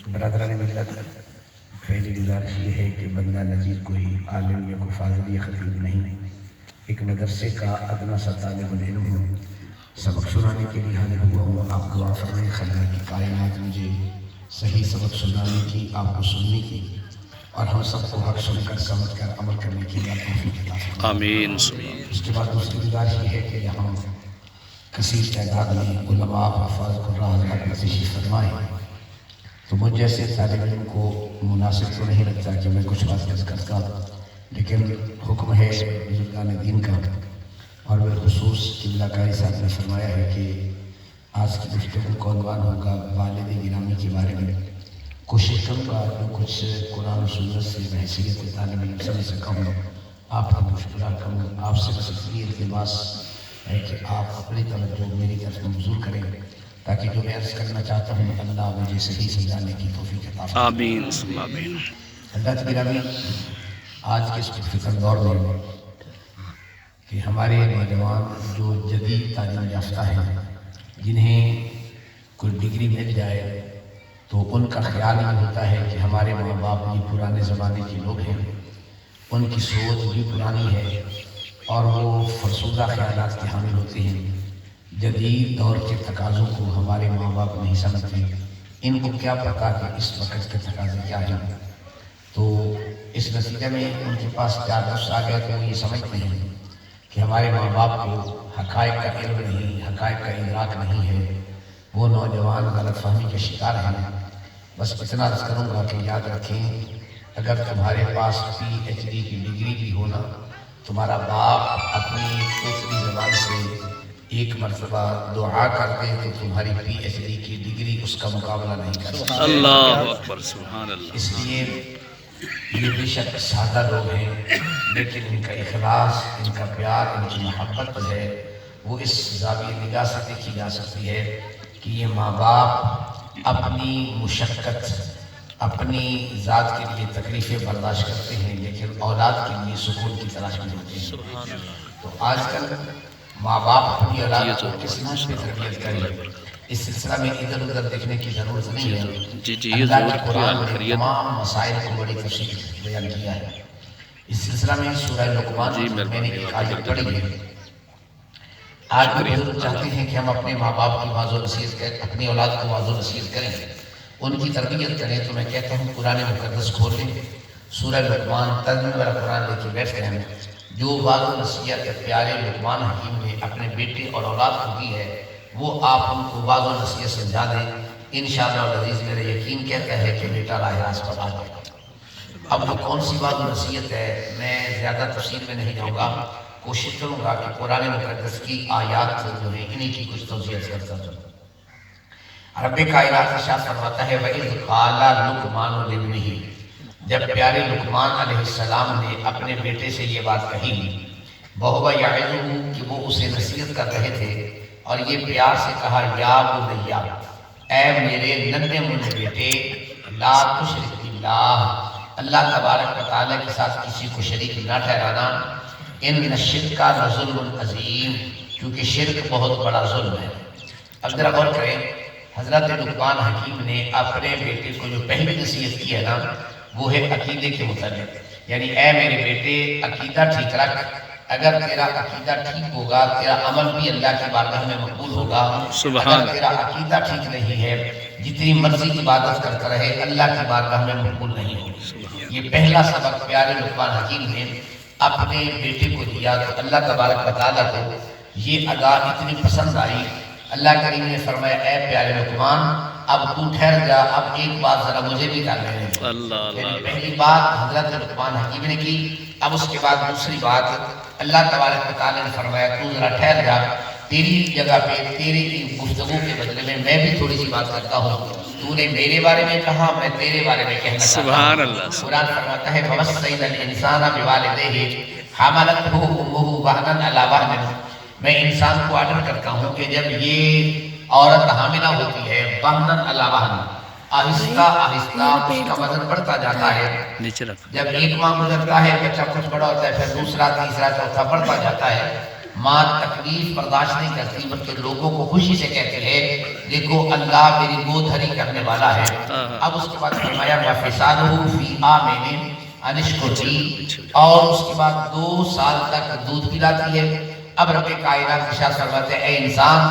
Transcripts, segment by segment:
برادران ملت، پہلی گزارش یہ ہے کہ بندہ نذیر کوئی عالم یا کوئی فاضل یا خطیب نہیں، ایک مدرسے کا ادنا سا طالب العلم ہوں، سبق سنانے کے لیے حاضر ہوا ہوں۔ آپ دعا فرمائیں خدا کی کائنات مجھے صحیح سبق سنانے کی، آپ کو سننے کی، اور ہم سب کو حق سن کر سمجھ کر عمل کرنے کی اللہ توفیق عطا فرمائے۔ آمین۔ اس کے بعد دوسری گزارش یہ ہے کہ یہاں کثیر تعداد میں علماء حفاظ قراء حضرات تشریف فرمائے، تو مجھ جیسے طالب علم کو مناسب تو نہیں لگتا کہ میں کچھ بات کرتا، لیکن حکم ہے بزرگان دین کا، اور بالخصوص قبلہ کاری صاحب نے فرمایا ہے کہ آج کی گفتگو کا عنوان ہوگا والد گرامی کے بارے میں۔ کوشش کروں گا جو کچھ قرآن و سنت سے بحیثیت طالب علم سمجھ سکا ہوں آپ کو مشکلہ کروں۔ آپ سے بس اتنی التماس ہے کہ آپ اپنی توجہ میری طرف منظور کریں، تاکہ جو میں عرض کرنا چاہتا ہوں اللہ مجھے صحیح سمجھانے کی توفیق عطا فرمائے۔ آمین آمین۔ اللہ کی گرامی، آج کے اس فکر دور میں کہ ہمارے نوجوان جو جدید تعلیم یافتہ ہیں، جنہیں کوئی ڈگری مل جائے تو ان کا خیال یہ ہوتا ہے کہ ہمارے ماں باپ بھی پرانے زمانے کے لوگ ہیں، ان کی سوچ بھی پرانی ہے اور وہ فرسودہ خیالات کے حامل ہوتے ہیں۔ جدید دور کے تقاضوں کو ہمارے ماں باپ نہیں سمجھتے، ان کو کیا پتا کہ اس وقت کے تقاضے کیا ہیں۔ تو اس نتیجے میں ان کے پاس کیا نفس آ گیا کہ وہ یہ سمجھتے ہیں کہ ہمارے ماں باپ کو حقائق کا علم نہیں، حقائق کا ادراک نہیں ہے، وہ نوجوان غلط فہمی کے شکار ہیں۔ بس اتنا عرض کروں گا کہ یاد رکھیں، اگر تمہارے پاس PhD کی ڈگری بھی ہونا، تمہارا باپ اپنی دوسری زبان سے ایک مرتبہ دعا کر دے تو تمہاری PhD کی ڈگری اس کا مقابلہ نہیں کر سکتی۔ اللہ اکبر، سبحان اللہ۔ اس لیے یہ بے شک سادہ لوگ ہیں، لیکن ان کا اخلاص، ان کا پیار، ان کی محبت جو ہے وہ اس زاویہ نگاہ سے دیکھی جا سکتی ہے کہ یہ ماں باپ اپنی مشقت، اپنی ذات کے لیے تکلیفیں برداشت کرتے ہیں، لیکن اولاد کے لیے سکون کی تلاش میں ہوتے ہیں۔ تو آج کل ماں باپ اپنی اولاد کو کس نحو میں تربیت کریں، اس سلسلہ میں ادھر ادھر دیکھنے کی ضرورت نہیں ہے۔ اللہ کے قرآن نے تمام مسائل کو بڑی تفصیل سے بیان کیا ہے۔ اس سلسلہ میں سورہ لقمان میں نے ایک آیت پڑھی ہے۔ آج بھی بزرگ چاہتے ہیں کہ ہم اپنے ماں باپ کی واضح نصیحت کریں، اپنی اولاد کو واضح نصیحت کریں، ان کی تربیت کریں، تو میں کہتا ہوں قرآن مقدس کھول لیں، سورہ لقمان ترجمے والا قرآن لے کے بیٹھ گئے ہیں۔ جو واضح نصیحت پیارے لقمان حکیم نے اپنے بیٹے اور اولاد کو دی ہے، وہ آپ ان کو واضح نصیحت سمجھا دیں، انشاءاللہ العزیز میرا یقین کہتا ہے کہ بیٹا راہ راست پر آ جائے گا۔ اب وہ کون سی واضح نصیحت ہے، میں زیادہ تفصیل میں نہیں جاؤں گا، کوشش کروں گا کہ قرآن مقدس کی آیات جو ہیں انہی کی کچھ توضیح کرتا ہوں۔ رب کائنات ارشاد فرماتا ہے وَإِذْ قَالَ لُقْمَانُ لِابْنِهِ، جب پیارے لقمان علیہ السلام نے اپنے بیٹے سے یہ بات کہی، وَهُوَ يَعِظُهُ، کہ وہ اسے نصیحت کر رہے تھے، اور یہ پیار سے کہا یا بنیا، اے میرے ننھے منھے بیٹے، لا تشرک باللہ، اللہ تبارک و تعالیٰ کے ساتھ کسی کو شریک نہ ٹھہرانا، ان الشرک لظلم عظیم، کیونکہ شرک بہت بڑا ظلم ہے۔ اب ذرا غور کریں، حضرت لقمان حکیم نے اپنے بیٹے کو جو پہلی نصیحت کی ہے نا، وہ ہے عقیدے کے متعلق، یعنی اے میرے بیٹے عقیدہ ٹھیک رکھ، اگر تیرا عقیدہ ٹھیک ہوگا تیرا عمل بھی اللہ کی بارگاہ میں مقبول ہوگا، اگر تیرا عقیدہ ٹھیک نہیں ہے جتنی مرضی عبادت کرتا رہے اللہ کی بارگاہ میں مقبول نہیں ہوگی۔ یہ پہلا سبق پیارے لقمان حکیم نے اپنے بیٹے کو دیا، تو اللہ تبارک و تعالیٰ کو یہ ادا اتنی پسند آئی، اللہ کریم نے فرمایا اے پیارے لقمان اب تو ٹھہر جا، اب ایک بات ذرا مجھے بھی کر لینے دو۔ یعنی پہلی بات حضرت لقمان حکیم نے کی، اب اس کے بعد دوسری بات اللہ تبارک و تعالیٰ نے فرمایا تو ذرا ٹھہر جا، تیری جگہ پہ تیری گفتگو کے بدلے میں بھی تھوڑی سی بات کرتا ہوں، تو نے میرے بارے میں کہا، میں تیرے بارے میں کہنا چاہتا ہوں۔ سبحان اللہ۔ قرآن فرماتا ہے وَوَصَّيْنَا الْإِنسَانَ بِوَالِدَيْهِ حَمَلَتْهُ أُمُّهُ وَهْنًا عَلَىٰ وَهْنٍ، میں انسان کو آرڈر کرتا ہوں کہ جب یہ عورت حاملہ ہوتی ہے وَهْنًا عَلَىٰ وَهْنٍ، آہستہ آہستہ اس کا وزن بڑھتا جاتا ہے، جب ایک ماہ گزرتا ہے بچہ کچھ بڑا ہوتا ہے، پھر دوسرا تیسرا چوتھا بڑھتا جاتا ہے، ماں تکلیف برداشت نہیں کرتی بلکہ لوگوں کو خوشی سے کہتے ہیں دیکھو اللہ میری گود ہری کرنے والا ہے۔ اب اس کے بعد فرمایا وَفِصَالُهُ فِي عَامٍ أَنِ اشْكُرْ لِي، اور اس کے بعد 2 سال تک دودھ پلاتی ہے۔ اب رب کائنات ارشاد فرماتے ہیں اے انسان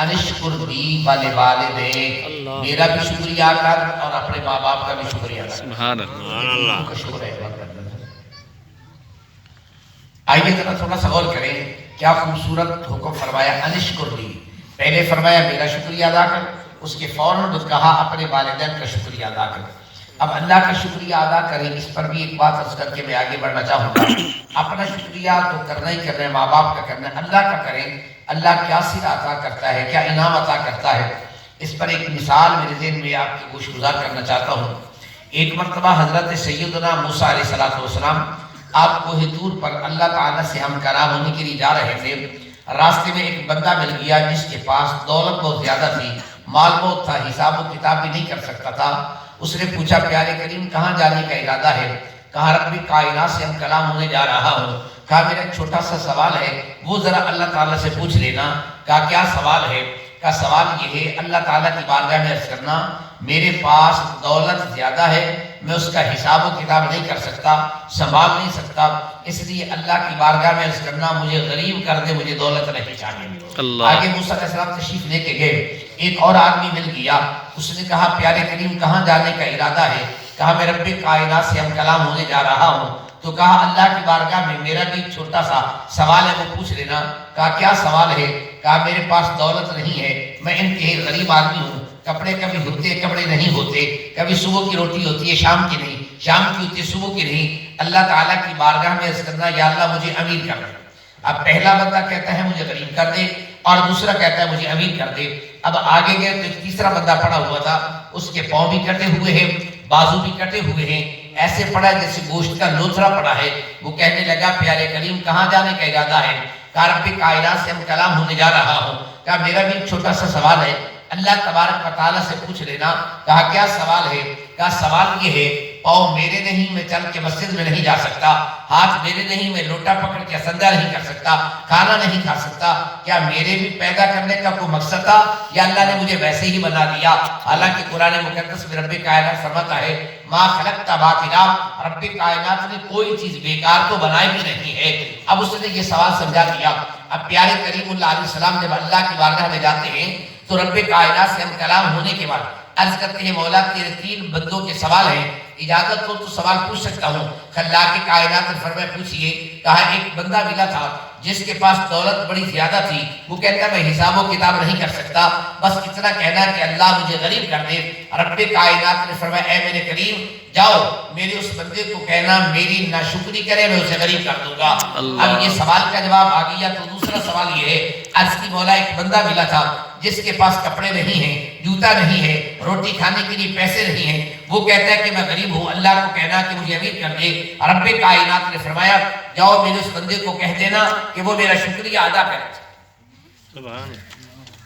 أَنِ اشْكُرْ لِي وَلِوَالِدَيْكَ، میرا بھی شکریہ کر اور اپنے ماں باپ کا بھی شکریہ کر۔ سبحان اللہ، کا شکر ہے۔ آئیے ذرا تھوڑا سا غور کریں، کیا خوبصورت حکم فرمایا أَنِ اشْكُرْ لِي، پہلے فرمایا میرا شکریہ ادا کر، اس کے فوراً کہا اپنے والدین کا شکریہ ادا کر۔ اب اللہ کا شکریہ ادا کریں، اس پر بھی ایک بات عرض کر کے میں آگے بڑھنا چاہوں گا۔ اپنا شکریہ تو کرنا ہی کرنا ہے، ماں باپ کا کرنا ہے، اللہ کا کریں۔ اللہ کیا صلہ عطا کرتا ہے، کیا انعام عطا کرتا ہے، اس پر ایک مثال میرے ذہن میں آپ کی گوش گزار کرنا چاہتا ہوں۔ ایک مرتبہ حضرت سیدنا موسیٰ علیہ السلام آپ کوہ طور پر اللہ تعالیٰ سے ہم کلام ہونے کے لیے جا رہے تھے۔ راستے میں ایک بندہ مل گیا جس کے پاس دولت بہت زیادہ تھی، مال بہت تھا، حساب و کتاب بھی نہیں کر سکتا تھا۔ اس نے پوچھا پیارے کریم کہاں جانے کا ارادہ ہے؟ کہا رب کائنات سے ہم کلام ہونے جا رہا ہوں۔ کہا میرا ایک چھوٹا سا سوال ہے، وہ ذرا اللہ تعالیٰ سے پوچھ لینا۔ کہا کیا سوال ہے؟ کہا سوال یہ ہے اللہ تعالیٰ کی بارگاہ میں عرض کرنا میرے پاس دولت زیادہ ہے، میں اس کا حساب و کتاب نہیں کر سکتا، سنبھال نہیں سکتا، اس لیے اللہ کی بارگاہ میں عرض کرنا مجھے غریب کر دے، مجھے دولت نہیں چاہیے۔ آگے موسیٰ علیہ السلام تشریف لے کے گئے، ایک اور آدمی مل گیا، اس نے کہا پیارے کریم کہاں جانے کا ارادہ ہے؟ کہا میں رب کائنات سے ہم کلام ہونے جا رہا ہوں۔ تو کہا اللہ کی بارگاہ میں میرا بھی چھوٹا سا سوال ہے، وہ پوچھ لینا۔ کہا کیا سوال ہے؟ کہا میرے پاس دولت نہیں ہے، میں انتہائی غریب آدمی ہوں، کپڑے کبھی ہوتے کپڑے نہیں ہوتے، کبھی صبح کی روٹی ہوتی ہے شام کی نہیں، شام کی ہوتی ہے صبح کی نہیں۔ اللہ تعالیٰ کی بارگاہ میں عرض کرنا یا اللہ مجھے امیر کر دے۔ اب پہلا بندہ کہتا ہے مجھے غریب کر دے، اور دوسرا کہتا ہے مجھے امیر کر دے۔ اب آگے گئے تو ایک تیسرا بندہ پڑا ہوا تھا، اس کے پاؤں بھی کٹے ہوئے ہیں، بازو بھی کٹے ہوئے ہیں، ایسے پڑا جیسے گوشت کا لوتھڑا پڑا ہے۔ وہ کہنے لگا پیارے کریم کہاں جانے کا ارادہ ہے؟ کہا رب کائنات سے ہم کلام ہونے جا رہا ہوں۔ کہا میرا بھی ایک چھوٹا سا سوال ہے، اللہ تبارک و تعالیٰ سے پوچھ لینا۔ کہا کیا سوال ہے؟ کہا سوال یہ ہے پاؤں میرے نہیں، میں چل کے مسجد میں نہیں جا سکتا، ہاتھ میرے نہیں، میں لوٹا پکڑ کے سنجا نہیں کر سکتا، کھانا نہیں کھا سکتا، کیا میرے بھی پیدا کرنے کا کوئی مقصد تھا یا اللہ نے مجھے ویسے ہی بنا دیا؟ حالانکہ قرآن مقدس میں رب کائنات فرماتا ہے ما خلقت باطلا، رب کائنات نے کوئی چیز بیکار تو بنائی بھی نہیں ہے۔ اب اس نے یہ سوال سمجھا دیا۔ اب پیارے کریم اللہ علیہ السلام جب اللہ کی بارگاہ میں جاتے ہیں تو رب کائنات سے ہم کلام ہونے کے بعد عرض کرتے ہیں مولا تیرے 3 بندوں کے سوال ہیں، اجازت ہو تو سوال پوچھ سکتا ہوں؟ اللہ کی کائنات نے فرمایا پوچھئے۔ کہا ایک بندہ ملا تھا جس کے پاس دولت بڑی زیادہ تھی، وہ کہتا ہے میں حساب و کتاب نہیں کر سکتا، بس اتنا کہنا کہ اللہ مجھے غریب کر دے۔ رب کائنات نے فرمایا اے میرے کریم جاؤ میرے اس بندے کو کہنا میری ناشکری کرے میں اسے غریب کر دوں گا۔ اب یہ سوال کا جواب آ گیا تو دوسرا سوال یہ ہے عرض کی مولا ایک بندہ ملا تھا جس کے پاس کپڑے نہیں ہیں، جوتا نہیں ہے، روٹی کھانے کے لیے پیسے نہیں ہیں، وہ کہتا ہے کہ میں غریب ہوں، اللہ کو کہنا کہ مجھے امیر کر دے۔ رب کائنات نے فرمایا جاؤ میرے اس بندے کو کہہ دینا کہ وہ میرا شکریہ ادا کرے،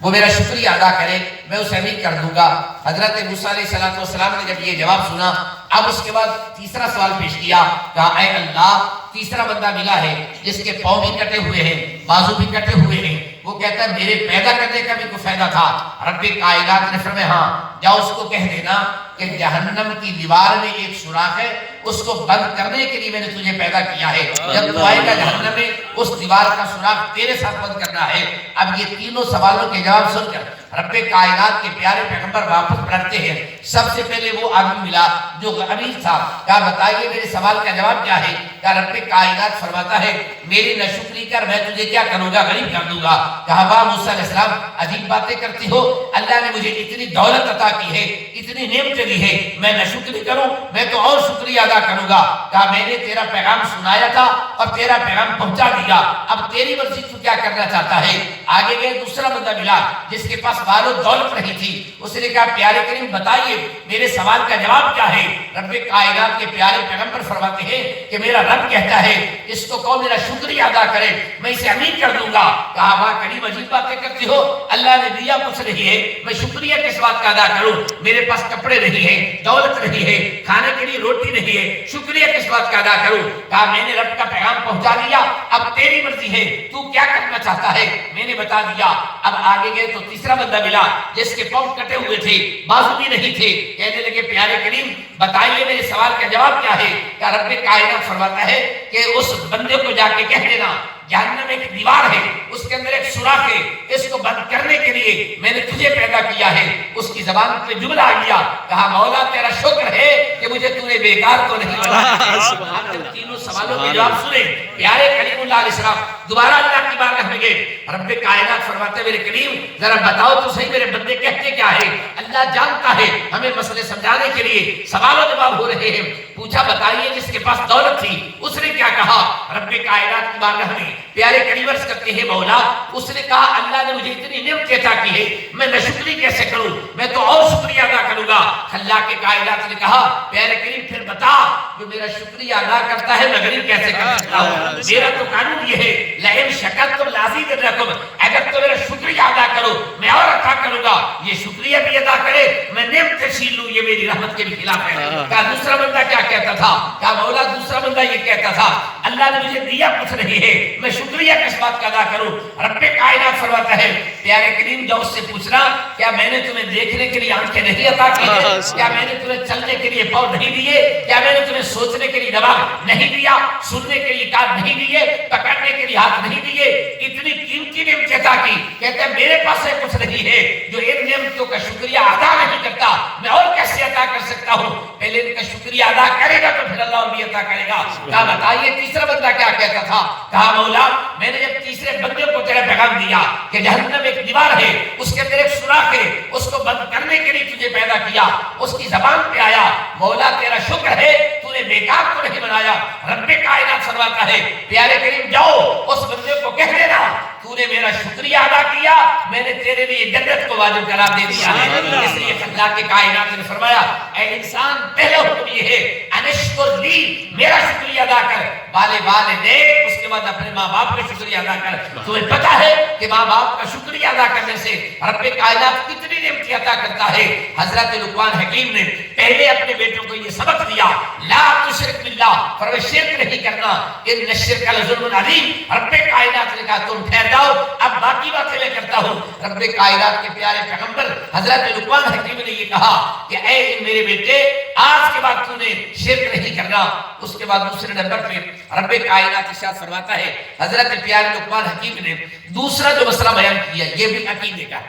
وہ میرا شکریہ ادا کرے، میں اسے امیر کر دوں گا۔ حضرت موسیٰ علیہ السلام نے جب یہ جواب سنا اب اس کے بعد تیسرا سوال پیش کیا، کہا اے اللہ تیسرا بندہ ملا ہے جس کے پاؤں بھی کٹے ہوئے ہیں، بازو بھی کٹے ہوئے ہیں، وہ کہتا ہے میرے پیدا کرنے کا بھی کوئی فائدہ تھا؟ رب کائنات نے فرمایا ہاں جاؤ اس کو کہہ دینا کہ جہنم کی دیوار میں ایک سوراخ ہے، اس کو بند کرنے کے لیے میں نے تجھے پیدا کیا ہے، جب تو آئے گا جہنم میں اس دیوار کا سوراخ تیرے ساتھ بند کرنا ہے۔ اب یہ تینوں سوالوں کے جواب سن کر رب کائنات کے پیارے پیغمبر واپس پلٹتے ہیں۔ سب سے پہلے وہ آدمی ملا جو امیر تھا، کہا بتائیے میرے سوال کا جواب کیا ہے؟ کہا رب کائنات فرماتا ہے میری ناشکری کر میں تجھے کیا کروں گا؟ غریب کر دوں گا۔ کہا واہ موسیٰ علیہ السلام عجیب باتیں کرتی ہو، اللہ نے مجھے اتنی دولت عطا کی ہے، اتنی نعمتیں دی ہے، میں ناشکری کروں؟ میں تو اور شکریہ ادا کروں گا۔ کہا میں نے تیرا پیغام سنایا تھا اور تیرا پیغام پہنچا دیا، اب تیری مرضی تو کیا کرنا چاہتا ہے؟ آگے گئے دوسرا بندہ ملا جس کے پاس مال و دولت نہیں تھی، اس نے کہا پیارے کریم بتائیے میرے سوال کا جواب کیا ہے؟ رب کائنات کے پیارے پیغمبر فرماتے ہیں کہ میرا رب کہتا ہے اس کو کہو میرا شکریہ ادا کرے میں اسے امیر کر دوں گا۔ کہا واہ کریم عجیب باتیں کرتی ہو، اللہ نے دیا کچھ نہیں ہے، میں شکریہ کس بات کا ادا کروں؟ میرے پاس کپڑے نہیں ہے، دولت نہیں ہے، کھانے کے لیے روٹی نہیں ہے، شکریہ کس بات کا ادا کروں؟ کہا میں نے رب کا پیغام پہنچا دیا، اب تیری مرضی ہے، تو کیا کرنا چاہتا ہے؟ میں نے بتا دیا۔ اب آگے گئے تو تیسرا بندہ ملا جس کے پاؤں کٹے ہوئے تھے، بازو بھی نہیں تھے۔ کہنے لگے پیارے کریم بتائیے میرے سوال کا جواب کیا ہے؟ کہ رب کائنات فرماتا ہے کہ اس بندے کو جا کے کہہ دینا جہنم ایک دیوار ہے، اس کے اندر ایک سوراخ ہے، اس کو بند کرنے کے لیے میں نے تجھے پیدا کیا ہے۔ اس کی زبان پہ جملہ آ گیا، کہا مولا تیرا شکر ہے کہ مجھے تو نے بیکار تو نہیں بنایا۔ تینوں سوالوں کے جواب سنیں۔ پیارے کلیم اللہ علیہ السلام دوبارہ اللہ کی بارگاہ میں گئے۔ رب کائنات فرماتے ہیں میرے کریم ذرا بتاؤ تو صحیح میرے بندے کہتے کیا ہے؟ اللہ جانتا ہے، ہمیں مسئلے سمجھانے کے لیے سوال و جواب ہو رہے ہیں۔ پوچھا بتائیے جس کے پاس دولت تھی اس نے کیا کہا؟ رب کائنات کی بارگاہ میں پیارے کریم عرض کرتے ہیں مولا اس نے کہا اللہ نے مجھے اتنی نعمت عطا کی ہے، میں ناشکری کیسے کروں؟ میں تو اور شکریہ ادا کروں گا۔ اللہ کے کائنات نے کہا پیارے کریم پھر بتا جو میرا شکریہ ادا کرتا ہے میں غریب کیسے کر سکتا ہوں؟ میرا تو قانون یہ ہے لئن شکرتم لازیدنکم، اگر تو میرا شکریہ ادا کرو میں اور عطا کروں گا۔ یہ شکریہ بھی ادا کرے میں نعمت چھین لوں، یہ میری رحمت کے بھی خلاف ہے۔ کہا دوسرا بندہ کیا کہتا تھا؟ کہا مولا دوسرا بندہ یہ کہتا تھا اللہ نے مجھے دیا کچھ نہیں ہے، میں شکریہ کس بات کا ادا کروں؟ رب کائنات فرماتا ہے پیارے کریم جاؤ اس سے پوچھنا کیا میں نے تمہیں دیکھنے کے لیے آنکھیں نہیں عطا کی ہے؟ کیا میں نے تمہیں چلنے کے لیے پاؤں نہیں دیے؟ کیا میں نے تمہیں سوچنے کے لیے دماغ نہیں دیا؟ سننے کے لیے کان نہیں دیے؟ پکڑنے کے لیے ہاتھ نہیں دیے؟ اتنی قیمتی نعمت عطا کی، کہتے ہیں میرے پاس کچھ نہیں ہے جو ان نعمتوں کا شکریہ ادا نہیں کرتا، میں اور کیسے ادا کر سکتا ہوں؟ پہلے ان کا شکریہ ادا کرے گا تو پھر اللہ اور بھی عطا کرے گا۔ کہا بتائیے تیسرا بندہ کیا کہتا تھا؟ کہا مولا میں نے جب تیسرے بندے کو تیرا پیغام دیا کہ جہنم ایک دیوار ہے، اس کے اندر ایک سوراخ ہے، اس کو بند کرنے کے لیے تجھے پیدا کیا، اس کی زبان پہ آیا مولا تیرا شکر ہے تو نے بیکار کو نہیں بنایا۔ رب کائنات فرماتا ہے پیارے کریم جاؤ اس بندے کو کہہ دینا تو نے میرا شکریہ ادا کیا، میں نے تیرے لیے جنت کو واجب قرار دے دیا ہے۔ اس لیے اللہ کے کائنات نے فرمایا اے انسان پہلا حکم یہ ہے انشکر لی، میرا شکریہ ادا کر، والے والدین، اس کے بعد اپنے ماں باپ کا شکریہ ادا کر۔ تمہیں پتا ہے کہ ماں باپ کا شکریہ ادا کرنے سے رب کائنات کتنی نعمت عطا کرتا ہے۔ حضرت لقمان حکیم نے پہلے اپنے بیٹوں کو یہ سبق دیا لا تشرک باللہ، فرمایا شرک نہیں کرنا، ان الشرک لظلم عظیم۔ رب کائنات نے کہا تم ٹھہر جاؤ اب باقی باتیں میں کرتا ہوں۔ رب کائنات کے پیارے پیغمبر حضرت لقمان حکیم نے یہ کہا کہ اے میرے بیٹے آج کے بعد تو نے شرک نہیں کرنا۔ اس کے بعد دوسرے نمبر پہ رب کائنات ارشاد فرماتا ہے حضرت پیارے لقمان حکیم نے دوسرا جو مسئلہ بیان کیا یہ بھی عقیدے کا،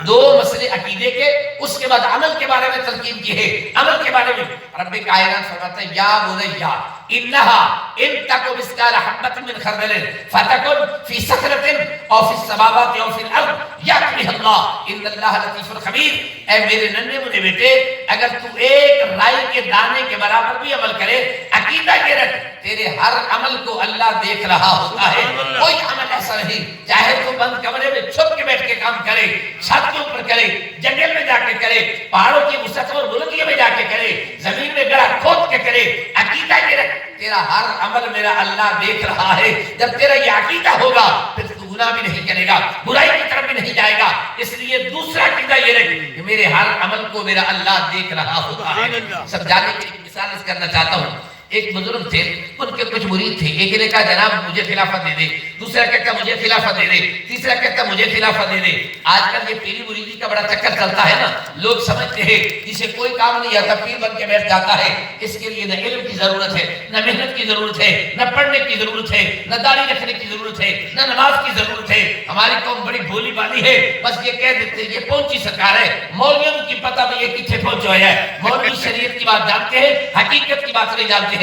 دو مسئلے عقیدے کے، اس کے بعد عمل کے بارے میں تلقین کی ہے۔ عمل کے بارے میں رب کائنات فرماتا ہے یا بنیا انہا ان تکو مثقال حبۃ من خردل فتکن فی صخرۃ او فی السماوات او فی الارض یأتی بہا اللہ ان اللہ لطیف خبیر۔ اے میرے ننھے منھے بیٹے اگر تو ایک رائی کے دانے کے برابر بھی عمل کرے، عقیدہ یہ رکھ تیرے ہر عمل کو اللہ دیکھ رہا ہوتا ہے۔ کوئی عمل ایسا نہیں چاہے تو بند کمرے میں چھپ کے بیٹھ کے کام کرے، چھت کے اوپر کرے، جنگل میں جا کے کرے، پہاڑوں کی وسعت اور بلندیوں میں جا کے کرے، زمین میں گڑھا کھود کے کرے، عقیدہ یہ رکھ تیرا ہر عمل میرا اللہ دیکھ رہا ہے۔ جب تیرا یہ عقیدہ ہوگا پھر تو گناہ بھی نہیں کرے گا، برائی کی طرف بھی نہیں جائے گا۔ اس لیے دوسرا عقیدہ یہ رکھ کہ میرے ہر عمل کو میرا اللہ دیکھ رہا ہوتا ہے۔ سمجھانے کی ایک مثال اس کرنا چاہتا ہوں۔ ایک بزرگ تھے، ان کے کچھ مرید تھے، ایک نے کہا جناب مجھے خلافت دے دے، دوسرا کہتا مجھے خلافت دے دے، تیسرا کہتا مجھے خلافت دے دے۔ آج کل یہ پیری مریدی کا بڑا چکر چلتا ہے نا، لوگ سمجھتے ہیں جسے کوئی کام نہیں آتا پیر بن کے بیٹھ جاتا ہے۔ اس کے لیے نہ علم کی ضرورت ہے، نہ محنت کی ضرورت ہے، نہ پڑھنے کی ضرورت ہے، نہ داڑھی رکھنے کی ضرورت ہے، نہ نماز کی ضرورت ہے۔ ہماری قوم بڑی بھولی بالی ہے، بس یہ کہہ دیتے یہ پہنچی سرکار ہے، مولویوں کی پتہ بھی یہ کتنے پہنچا ہے۔ مولوی شریعت کی بات جانتے ہیں، حقیقت کی بات نہیں جانتے ہیں۔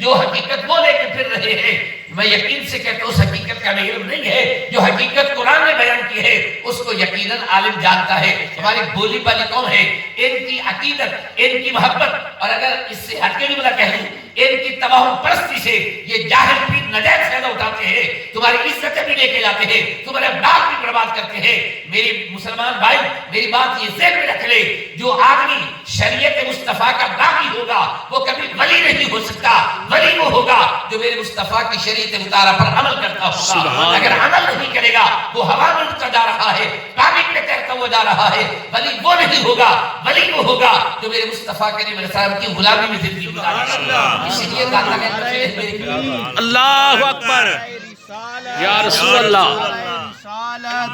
جو حقیقت وہ لے کے پھر رہے ہیں، میں یقین سے کہتا ہوں اس حقیقت کا علم نہیں ہے۔ جو حقیقت قرآن نے بیان کی ہے اس کو یقیناً عالم جانتا ہے۔ ہماری بولی بالی قوم ہے، ان کی عقیدت، ان کی محبت، اور اگر اس سے ہٹ کے جملہ کہہ دوں ان کی تباہ پرستی سے یہ جاہل پیر نجائز فائدہ اٹھاتے ہیں، تمہاری عزتیں بھی لے کے جاتے ہیں، تمہارے باغ بھی برباد کرتے ہیں۔ میری مسلمان بھائی میری بات یہ ذہن میں رکھ لے، جو آدمی شریعت مصطفیٰ کا باغی ہوگا وہ کبھی ولی نہیں ہو سکتا۔ ولی وہ ہوگا جو میرے مصطفیٰ کی شریعت مطالعہ پر عمل کرتا ہوگا۔ اگر عمل نہیں کرے گا وہ ہوا میں اڑتا جا رہا ہے، پانی میں تیرتا ہوا وہ جا رہا ہے، ولی وہ نہیں ہوگا، ولی وہ ہوگا جو میرے مصطفیٰ کریم علیہ السلام کی غلامی میں زندگی گزارے. اسی لیے داتا کہتے اللہ اکبر یا رسول اللہ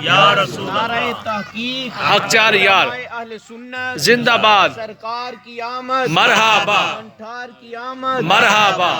یا رسول اللہ تحقیق حق چار یار اہل سنت زندہ باد سرکار کی آمد مرحبا انٹھار کی آمد مرحبا.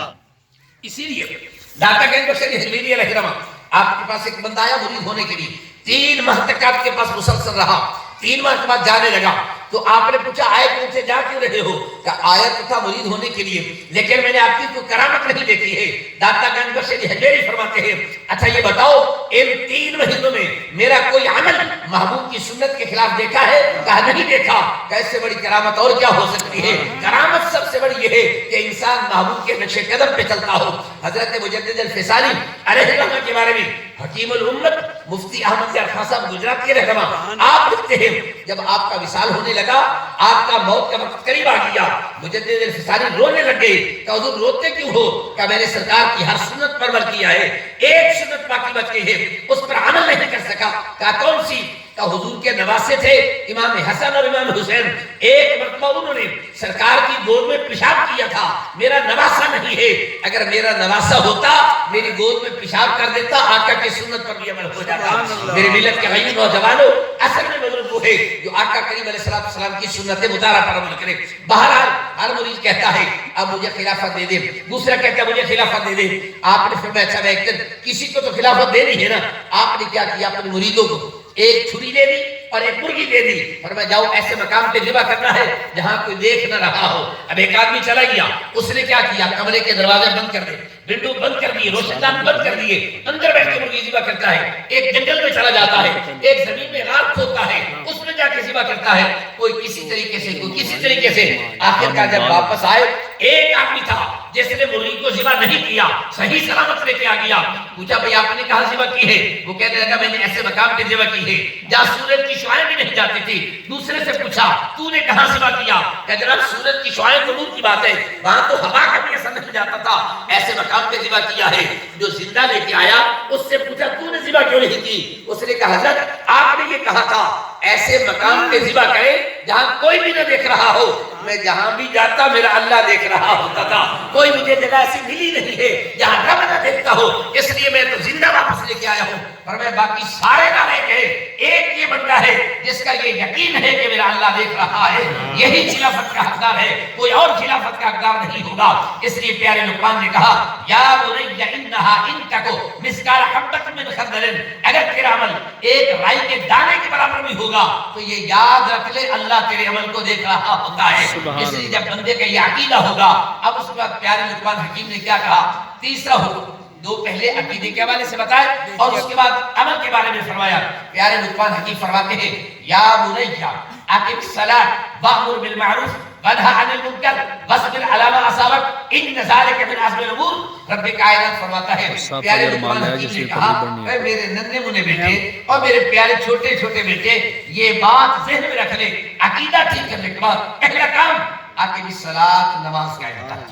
اسی لیے داتا گنج بخش حجویری علیہ الرحمہ آپ کے پاس ایک بندہ آیا مرید ہونے کے لیے، 3 ماہ تک آپ کے پاس مسلسل رہا، 3 ماہ کے بعد جانے لگا. تو آپ نے پوچھا آئے کہ ان سے جا کیوں رہے ہو؟ کہ آیا تو تھا مرید ہونے کے لیے، لیکن میں نے آپ کی کوئی کرامت نہیں دیکھی ہے. داتا گنج بخش حجویری فرماتے ہیں اچھا یہ بتاؤ ان 3 مہینوں میں میرا کوئی عمل محبوب کی سنت کے خلاف دیکھا ہے؟ کہا نہیں دیکھا. کیسے بڑی کرامت اور کیا ہو سکتی ہے؟ کرامت سب سے بڑی یہ ہے کہ انسان محبوب کے نقش قدم پہ چلتا ہو. حضرت مجدد الفسانی علیہ الرحمہ کے بارے میں حکیم الامت مفتی احمد یار خان صاحب گجرات کے رہنما آپ لکھتے ہیں جب آپ کا وصال ہونے لگا، آپ کا موت کا وقت قریب آ گیا، مجدد الفسانی رونے لگ گئے کہ حضور روتے کیوں ہو؟ کہ میں نے سرکار کی ہر سنت پر عمل کیا ہے، ایک سنت باقی بچ گئی ہے اس پر عمل نہیں کر سکا. کہا کون سی؟ کہ حضور کے نواسے تھے امام حسن اور امام حسین، ایک مرتبہ انہوں نے سرکار کی گود میں پیشاب کیا تھا، میرا نواسہ نہیں ہے، اگر میرا نواسہ ہوتا میری گود میں پیشاب کر دیتا، آقا کی سنت پر بھی عمل ہو جاتا. میرے ملت کے غیر نوجوانوں اصل میں مطلب وہ ہے جو آقا کریم علیہ السلام کی سنت مطالعہ پر عمل کرے. بہرحال ہر مریض کہتا ہے اب مجھے خلافت دے دے، دوسرا کہتا ہے مجھے خلافت دے دے. آپ نے فرمایا اچھا میں ایک دن کسی کو تو خلافت دینی ہے نا. آپ نے کیا کیا؟ اپنے مریدوں کو ایک چھری دے دی اور ایک مرغی دے دی. فرمایا جاؤ ایسے مقام پہ ذبح کرنا ہے جہاں کوئی دیکھ نہ رہا ہو. اب ایک آدمی چلا گیا، اس نے کیا کیا؟ کمرے کے دروازے بند کر دے، ونڈو بند کر دیے، روشن دان بند کر دیے، اندر بیٹھ کے مرغی ذبح کرتا ہے. ایک جنگل میں چلا جاتا ہے، ایک زمین میں غار کھودتا ہے، اس میں جا کے ذبح کرتا ہے. کوئی کسی طریقے سے کوئی کسی طریقے سے. آخر جب واپس آئے ایک آدمی تھا جس نے مرغی کو ذبح نہیں کیا، صحیح سلامت لے کے آ گیا. پوچھا بھئی آپ نے کہاں ذبح کی ہے؟ وہ کہنے لگا میں نے ایسے مقام پہ ذبح کی ہے جہاں سورج کی شعاعیں بھی نہیں جاتی تھی. دوسرے سے پوچھا تو نے کہاں ذبح کیا؟ کہ جناب سورج کی شعاعیں تو دور کی بات ہے، وہاں تو ہوا کا بھی اثر نہیں جاتا تھا، ایسے مقام پہ ذبح کیا ہے. جو زندہ لے کے آیا اس سے پوچھا تو نے ذبح کیوں نہیں کی؟ اس نے کہا حضرت آپ نے یہ کہا تھا ایسے مقام پہ ذبح کرے جہاں کوئی بھی نہ دیکھ رہا ہو. میں جہاں بھی جاتا میرا اللہ دیکھ رہا ہوتا تھا، کوئی مجھے جگہ ایسی ملی نہیں ہے جہاں رب نہ دیکھتا ہو، اس لیے میں تو زندہ واپس لے کے آیا ہوں. فرمایا باقی سارے نعرے کہے ایک یہ بندہ ہے جس کا یہ یقین ہے کہ میرا اللہ دیکھ رہا ہے، یہی خلافت کا حقدار ہے، کوئی اور خلافت کا حقدار نہیں ہوگا. اس لیے پیارے لقمان نے کہا یا بنی انہا ان تکو مثقال حبۃ من خردل، اگر تیرا عمل ایک رائی کے دانے کے برابر بھی ہوگا تو یہ یاد رکھ لے اللہ تیرے عمل کو دیکھ رہا ہوتا ہے. اس لیے جب بندے کا یہ عقیدہ ہوگا، اب اس کے بعد پیارے لقمان حکیم نے کیا کہا؟ تیسرا حکم دو پہلے عقیدے کے حوالے سے بتائے اور اس کے بعد عمل کے بارے میں فرمایا. پیارے لقمان حکیم فرماتے ہیں یا بنیا اقم الصلاۃ وامر بالمعروف وانہا عن المنکر واصبر علی ما اصابک ان ذلک من عزم الامور. رب کائنات فرماتا ہے پیارے لقمان حکیم نے کہا اے میرے ننھے منے بیٹے اور میرے پیارے چھوٹے چھوٹے بیٹے، یہ بات ذہن میں رکھ لے، عقیدہ ٹھیک کرنے کے بعد پہلا کام اقم الصلاۃ، نماز قائم کرنا.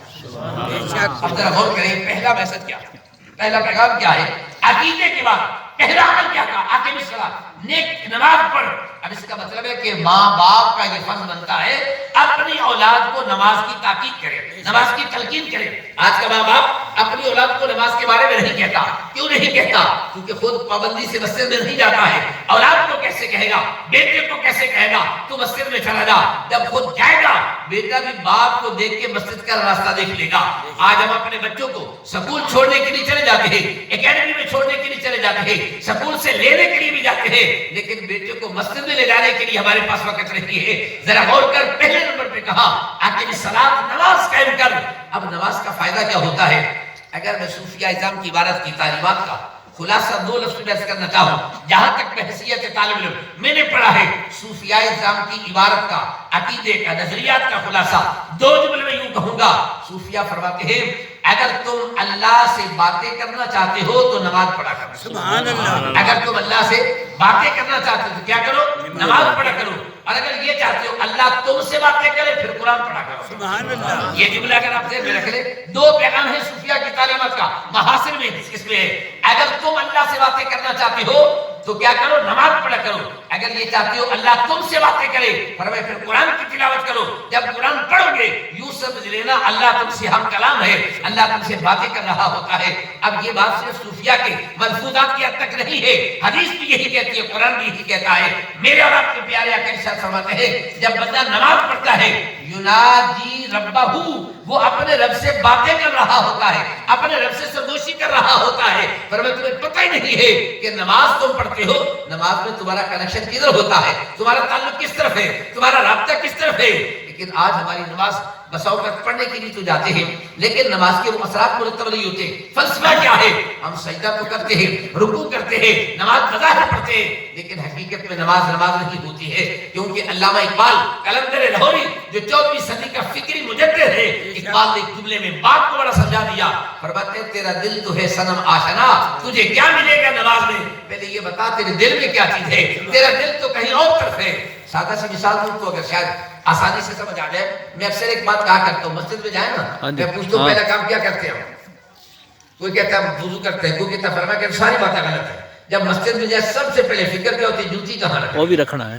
اب ذرا غور کریں پہلا میسج کیا، پہلا پیغام کیا ہے؟ عقیدے کے بعد پہلا عمل کیا کہا؟ اقم الصلاۃ، نیک نماز پڑھ. اب اس کا مطلب ہے کہ ماں باپ کا یہ فرض بنتا ہے اپنی اولاد کو نماز کی تاکید کرے، نماز کی تلقین کرے. آج کا ماں باپ اپنی اولاد کو نماز کے بارے میں نہیں کہتا. کیوں نہیں کہتا؟ کیونکہ خود پابندی سے مسجد میں نہیں جاتا ہے. اولاد کو کیسے کہے گا، بیٹے کو کیسے کہے گا تو مسجد میں چلا جا؟ جب خود جائے گا بیٹا بھی باپ کو دیکھ کے مسجد کا راستہ دیکھ لے گا. آج ہم اپنے بچوں کو سکول چھوڑنے کے لیے چلے جاتے ہیں، اکیڈمی میں چھوڑنے کے لیے چلے جاتے ہیں، سکول سے لینے کے لیے بھی جاتے ہیں، لیکن بیٹے کو مسجد میں لے جانے کے لیے ہمارے پاس وقت نہیں ہے. ذرا غور کر، پہلے نمبر پہ کہا اقم الصلاۃ، نماز قائم کر. اب نماز کا فائدہ کیا ہوتا ہے؟ اگر میں صوفیہ اعظام کی عبارت کی تعلیمات کا خلاصہ 2 لفظ میں عرض کرنا چاہوں، جہاں تک بحیثیت طالب علم میں نے پڑھا ہے صوفیہ اعظام کی عبارت کا، عقیدے کا، نظریات کا خلاصہ 2 جملے میں یوں کہوں گا. صوفیہ فرماتے ہیں اگر تم اللہ سے باتیں کرنا چاہتے ہو تو نماز پڑھا کرو. سبحان اللہ. اگر تم اللہ سے باتیں کرنا چاہتے ہو تو کیا کرو؟ نماز پڑھا کرو. اور اگر یہ چاہتے ہو اللہ تم سے باتیں کرے پھر قرآن پڑھا کرو. سبحان اللہ. یہ جملہ اگر آپ ذہن میں رکھ لیں، 2 پیغام ہیں صوفیہ کی تعلیمات کا. محاسن میں اس میں ہے اگر تم اللہ سے باتیں کرنا چاہتے ہو تو کیا کرو؟ نماز پڑھا کرو. اگر یہ چاہتے ہو اللہ تم سے باتیں کرے، فرمایا پھر قرآن کی تلاوت کرو. جب قرآن پڑھو گے یوں سمجھ لینا اللہ تم سے ہم کلام ہے، اللہ تم سے باتیں کر رہا ہوتا ہے. اب یہ بات صرف صوفیہ کے ملفوظات کی حد تک نہیں ہے، حدیث بھی یہی کہتی ہے، قرآن بھی یہی کہتا ہے. میرے اور آپ کے پیارے آقا ارشاد فرماتے ہیں جب بندہ نماز پڑھتا ہے یناجی ربہ، وہ اپنے رب سے باتیں کر رہا ہوتا ہے، اپنے رب سے سرگوشی کر رہا ہوتا ہے. فرمایا تمہیں پتہ ہی نہیں ہے کہ نماز تم پڑھتے ہو، نماز میں تمہارا کنیکشن کدھر ہوتا ہے، تمہارا تعلق کس طرف ہے، تمہارا رابطہ کس طرف ہے. لیکن آج ہماری نماز بس اوقات پڑھنے کے لیے تو جاتے ہیں لیکن نماز کے وہ اثرات مرتب نہیں ہوتے. فلسفہ کیا ہے؟ ہم سجدہ تو کرتے ہیں، رکوع کرتے ہیں، نماز بظاہر پڑھتے ہیں، لیکن حقیقت میں نماز نہیں ہوتی ہے. کیونکہ علامہ اقبال قلندر لاہوری جو 14ویں صدی کا فکری مجدد ہے، اقبال نے ایک جملے میں بات کو بڑا سمجھا دیا. فرماتے ہیں تیرا دل تو ہے صنم آشنا، تجھے کیا ملے گا نماز میں؟ پہلے یہ بتا تیرے دل میں کیا چیز ہے، تیرا دل تو کہیں اور طرف ہے. سادہ سی مثال دوں تو اگر شاید آسانی سے سمجھ آ جائے. میں اکثر ایک بات کہا کرتا ہوں، مسجد میں جائیں نا میں پوچھتا ہوں پہلا کام کیا کرتے ہیں؟ کوئی کہتا ہے وضو کرتے ہیں، کوئی کہتا ہے فرمایا کہ ساری باتیں غلط ہیں. جب مسجد میں جائے سب سے پہلے فکر کیا ہوتی ہے؟ جوتی کہاں رکھنی ہے. وہ بھی رکھنا ہے.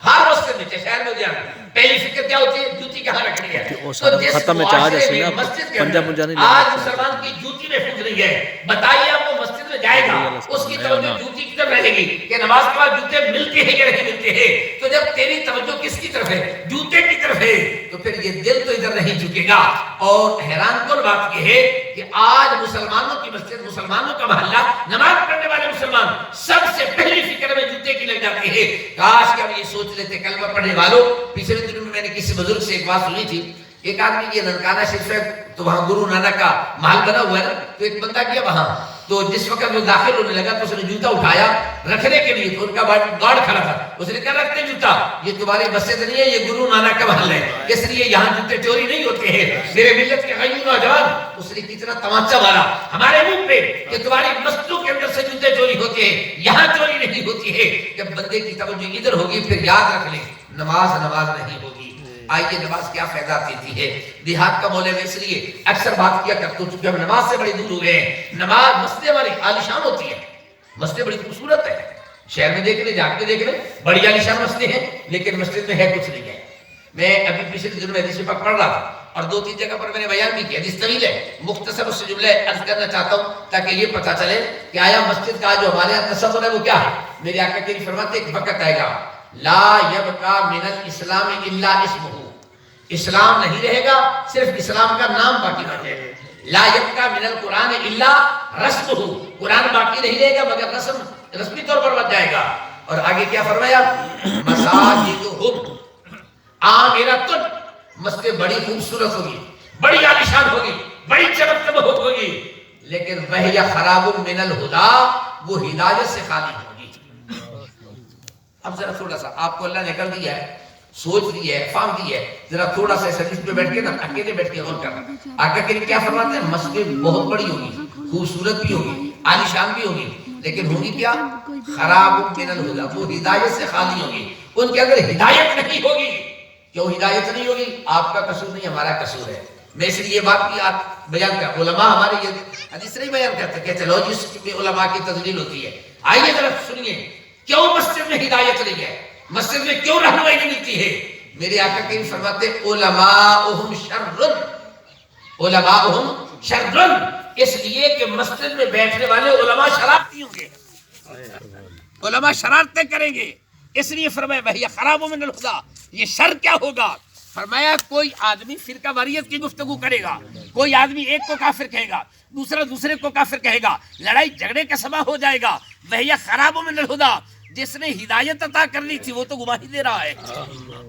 ہر مسجد میں شہر میں جانا پہلی فکر کیا ہوتی ہے؟ جوتی کہاں رکھنی ہے. تو جس معاشرے میں مسجد کے اندر آج مسلمان کی جوتی میں پھنس رہی ہے، بتائیے اب وہ مسجد میں جائے گا اس کی توجہ جوتی کی طرف رہے گی کہ نماز کے بعد جوتے ملتے ہیں یا نہیں ملتے ہیں. تو جب تیری توجہ کس کی طرف ہے؟ جوتے کی طرف ہے، تو پھر یہ دل تو ادھر نہیں جھکے گا. اور حیران کن بات یہ ہے کہ آج مسلمانوں کی مسجد، مسلمانوں کا محلہ، نماز پڑھنے والے مسلمان سب سے پہلی فکر میں جوتے کی لگ جاتی ہے. کاش کہ ہم یہ سوچ لیتے کلمہ پڑھنے والوں. پچھلے دنوں میں نے کسی بزرگ سے ایک بات سنی تھی، ایک آدمی یہ ننکانہ شریف ہے تو وہاں گرو نانک کا محل بنا ہوا ہے نا، تو ایک بندہ گیا وہاں، تو جس وقت وہ داخل ہونے لگا تو اس نے جوتا اٹھایا رکھنے کے لیے، تو ان کا گارڈ کھڑا تھا. اس نے کہا رکھتے جوتا، یہ تمہاری مسجد نہیں ہے، یہ گرو نانک کا محل ہے، اس لیے یہاں جوتے چوری نہیں ہوتے ہیں. میرے ملت کے غیور نوجوان، اس نے کتنا تمانچہ مارا ہمارے منہ پہ کہ تمہاری مسجدوں کے اندر سے جوتے چوری ہوتے ہیں، یہاں چوری نہیں ہوتی ہے. جب بندے کی توجہ ادھر ہوگی پھر یاد رکھ لیں نماز نہیں ہوگی. آئیے نماز کیا فائدہ دیتی ہے. دیہات کا مولوی اس لیے اکثر بات کیا کرتا ہوں چونکہ ہم نماز سے بڑی دور ہو گئے ہیں. نماز مسجد ہماری عالیشان ہوتی ہے، مسجد بڑی خوبصورت ہے. شہر میں دیکھ لیں، جا کے دیکھ لیں، بڑی عالیشان مسجد ہیں لیکن مسجد میں ہے کچھ نہیں ہے. میں ابھی پچھلے دنوں میں حدیث پاک پڑھ رہا تھا اور 2-3 جگہ پر میں نے بیان بھی کیا. حدیث طویل ہے، مختصر اس سے جملے عرض کرنا چاہتا ہوں تاکہ یہ پتہ چلے کہ آیا مسجد کا جو ہمارے یہاں تصور ہے وہ کیا ہے. میرے آقا کریم فرماتے ایک وقت آئے گا لا یبقى من الاسلام الا اسمه، اسلام نہیں رہے گا صرف اسلام کا نام باقی رہ جائے گا. لا یبقى من القرآن الا رسمه، قرآن باقی نہیں رہے گا مگر رسمی طور پر بچ جائے گا. اور آگے کیا فرمایا؟ مساجدہم عامرۃ، مسجد بڑی خوبصورت ہوگی، بڑی عالیشان ہوگی، بڑی چمک دمک ہوگی، لیکن وہی خراب من الہدی، وہ ہدایت سے خالی ہوگی. اب ذرا تھوڑا سا آپ کو اللہ نے کر دیا ہے، سوچ دی ہے، فہم دی ہے، ذرا تھوڑا سا سجدے پہ بیٹھ کے نا اکیلے بیٹھ کے غور کرنا. آقا کریم کیا فرماتے ہیں؟ مسجد بہت بڑی ہوگی، خوبصورت بھی ہوگی، عالیشان بھی ہوگی، لیکن ہوگی کیا؟ خراب من الہدی، وہ ہدایت سے خالی ہوگی، ان کے اندر ہدایت نہیں ہوگی. کیوں ہدایت نہیں ہوگی؟ آپ کا قصور نہیں، ہمارا قصور ہے. میں اس لیے یہ بات کی آپ بیان کر، علماء ہمارے یہ حدیث نہیں بیان کرتے کہ چلو جس میں علماء کی تذلیل ہوتی ہے. آئیے ذرا سنیے کیوں مسجد میں ہدایت نہیں ہے، مسجد میں کیوں رہنمائی نہیں ملتی ہے. میرے آقا کریم فرماتے علماؤہم شر، علماؤہم شر، اس لیے کہ مسجد میں بیٹھنے والے علماء شرارتی ہوں گے، علماء شرارتیں کریں گے. اس لیے فرمایا وہی خراب من الہدی، یہ شر کیا ہوگا؟ فرمایا کوئی آدمی فرقہ واریت کی گفتگو کرے گا، کوئی آدمی ایک کو کافر کہے گا، دوسرا دوسرے کو کافر کہے گا، لڑائی جھگڑے کا سبب ہو جائے گا. وہی خراب من الہدی، جس نے ہدایت عطا کرنی تھی وہ تو گمراہی دے رہا ہے.